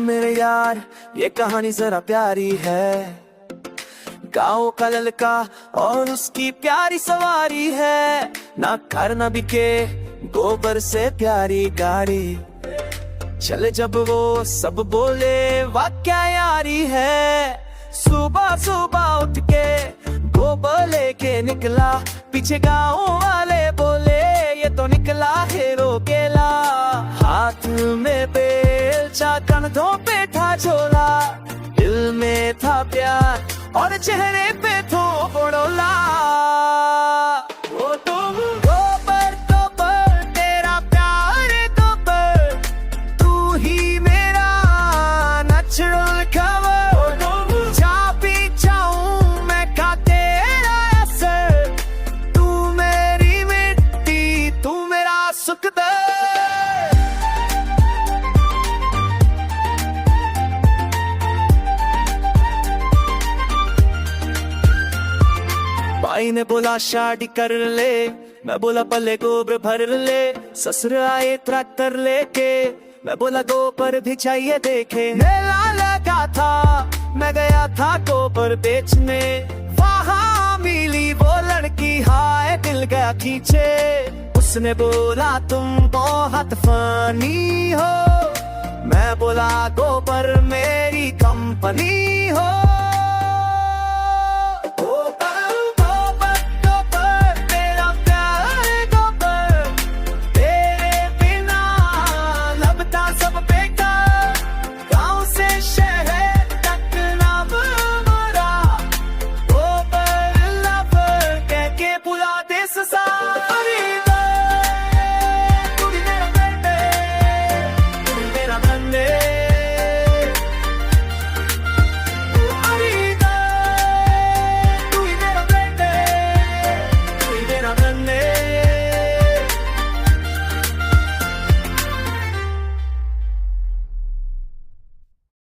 मेरे यार ये कहानी जरा प्यारी है। गाँव का लड़का और उसकी प्यारी सवारी है। ना घर न बिके गोबर से प्यारी गाड़ी। चले जब वो सब बोले वाह क्या यारी है। सुबह सुबह उठ के गोबर लेके निकला। पीछे गाँव वाले बोले ये तो निकला हीरो केला। हाथ में बेलचा कंधों पे था झोला। दिल में था प्यार और चेहरे पे थो बड़ोला। वो तुम गोबर गोबर तेरा प्यार गोबर, तू ही मेरा नेचुरल कवर। जा भी जाऊं मैं का तेरा असर, तू मेरी मिट्टी तू मेरा सुख दे। भाई ने बोला शादी कर ले, मैं बोला पल्ले गोबर भर ले। ससुर आए ट्रैक्टर लेके, मैं बोला गोबर भी चाहिए देखे। मेला लगा था मैं गया था गोबर बेचने। वहाँ मिली वो लड़की हाय दिल गया खींचे। उसने बोला तुम बहुत फनी हो। मैं बोला गोबर मेरी कंपनी हो।